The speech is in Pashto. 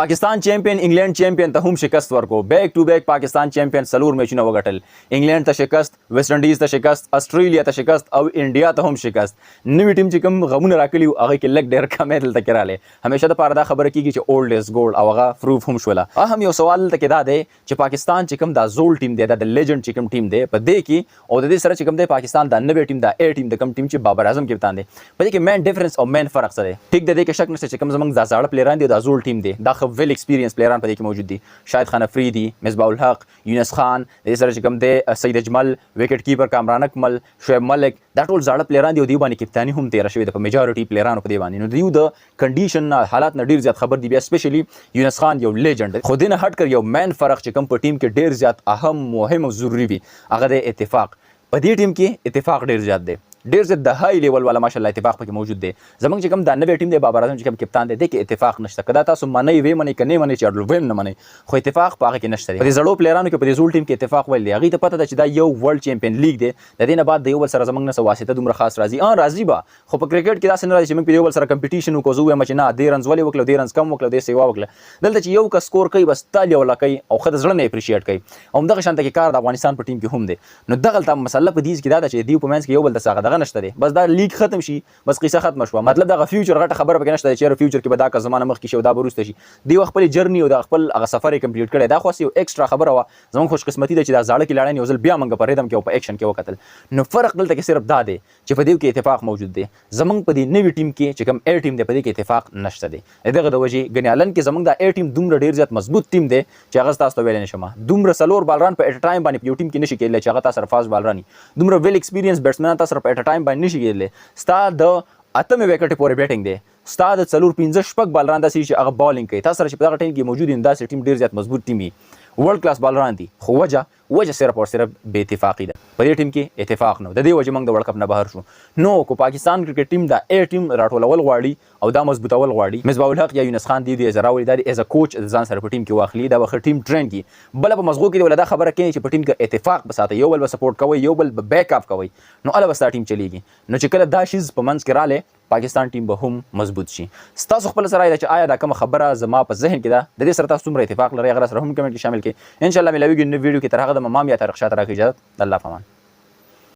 پاکستان چیمپئن انګلند چیمپئن ته هم شکست ورکو. بیک ټو بیک پاکستان چیمپئن څلور میچونه وګټل. انګلند ته شکست، ویسټ انډیز ته شکست، استرالیا ته شکست او انډیا ته هم شکست. نوې ټیم چې کوم غمونه راکړي وو هغه کې لږ ډېر کمې دلته کې راغلی. همیشه دپاره دا خبره کېږي چې اولډ از ګولډ او هغه پروف هم شوله. هم یو سوال دلته کې دا دی چې پاکستان چې کوم دا زول ټیم دی، دا د لیجنډ چې کوم ټیم دی، په دې کې او د دې سره چې کوم دی پاکستان دا نوې ټیم، دا اے ټیم، د کوم ټیم چې بابر اعظم کپتان دی، په دې کې مین ډیفرنس او مین فرق څه دی؟ ټیک د دې کې شک نشته چې کوم زموږ دا زاړه پلیران دي، دا زول ټیم دی، دا ښه ویل ایکسپیرینس پلیران په دې کې موجود دي. شاهد خان افریدي، مصباح الحق، یونس خان، د دې سره چې کوم دی سید اجمل، وکټ کیپر کامران اکمل، شعیب ملک، دا ټول زاړه پلیران دي او دوی باندې کپتاني هم تېره شوې ده په میجارټي پلیرانو په دې باندې. نو دوی د کنډیشن نه، حالات نه ډېر زیات خبر دي. بیا سپیشلی یونس خان یو لیجنډ دی. خو دې نه هټ کر یو مین فرق چې کوم په ټیم کې ډېر زیات اهم، مهم او ضروري وي هغه د اتفاق. په دې ټیم کې اتفاق ډېر زیات دی، ډېر زیات د های لیول والا ماشاءالله اتفاق پکې موجود دی. زموږ چې کوم دا نوی ټیم دی، بابر اعظم چې کوم کپتان دی، دې کې اتفاق نشته. که دا تاسو منئ ویې منئ، که نه منئ چې اډل ویم نه منئ، خو اتفاق په هغه کې نشته دی. په دې زړو پلیرانو کې په دې زول ټیم کې اتفاق ویل دی. هغوی ته پته ده چې دا یو ورلډ چیمپئن لیګ دی، د دې نه بعد د یو بل سره زموږ نه څه واسطه دومره خاص راځي. راځي به، خو په کرکټ کې داسې نه راځي چې موږ په یو بل سره کمپټیشن وکړو. زه ووایم چې نه دې رنز ولې وکړه، دې رنز کم وکړه، دې سیوا وکړه. دلته چې یو کس سکور کوي بس تا لیوله کوي او ښه د زړه نه اپریشیټ کوي. او همدغه شانته کې کار د افغانستان په ټیم کې هم دی. نو دغلته مسله په دې کې دا ده چې دوی په منځ کې یو بل ته څه دغه نشته دی. بس دا لیګ ختم شي، بس قصه ختمه شوه. مطلب دغه فیوچر غټه خبره پکې نشته چې فیوچر کې به دا که زمانه مخکې شي او دا به وروسته شي. دوی خپل جرني او د خپل هغه سفر یې کمپلیټ کړی. دا خو یو ایکسټرا خبره وه. زموږ خوش قسمتي ده چې دا زاړه کیلاړیان یو ځل بیا موږ په ریدم کې او په ایکشن کې وکتل. نو فرق دلته کې صرف دا دی چې په دې کې اتفاق موجود دی. زموږ په دې نوي ټیم کې چې کوم اے ټیم دی، په دې کې اتفاق نشته دی. دغه د وجې ګنې الن کې زموږ دا اے ټیم دومره ډېر زیات مضبوط ټیم دی چې هغه تاسو ته ویلی نه شم. دومره څلور بالران په اټ ټایم باندې په یو ټیم کې نشي کېدلی چې هغه تا سره فاست بالران وي. دومره ویل ایکسپیرینس بیټسمنان تا سره په اټ ټایم باندې نشي کېدلی. ستا د اتمې وکټې پورې بیټینګ دی، ستا د څلور پنځه شپږ بالران داسې چې هغه بالینګ کوي. تا سره چې په دغه ټیم کې موجود وي نو داسې ټیم ډېر زیات مضبوط ټیم وي، ورلډ کلاس بالران دي. خو وجه صرف او صرف بې اتفاقي ده. په دې ټیم کې اتفاق نه و، د دې وجې موږ د ورلډ کپ نه بهر شو. نو کو پاکستان کرکټ ټیم دا اے ټیم راټولول غواړي او دا مضبوطول غواړي، مصباح الحق یا یونس خان دي ایز راولي، دا ایز ا کوچ ځان سره په ټیم کې واخلي، دا به ښه ټیم ټرین کړي. بله په مزغو کې ولدا خبره کوي چې په ټیم کې اتفاق بساتئ، یو بل به سپورټ کوئ، یو بل به بیک اپ کوئ، نو هله به ستا ټیم چلیږي. نو چې کله دا شیز په منځ کې رالی، پاکستان ټیم به هم مضبوط شي. ستاسو خپل سره ده چې آیا دا کومه خبره زما په ذهن کې ده، د دې سره تاسو څومره اتفاق لرئ، هغه سره هم کمنټ کې شامل کړئ. انشاءالله ملاویږي نوې ویډیو کې. تر هغه دمه ما هم یا طارق شاه ته راکړئ اجازت. الله پامان.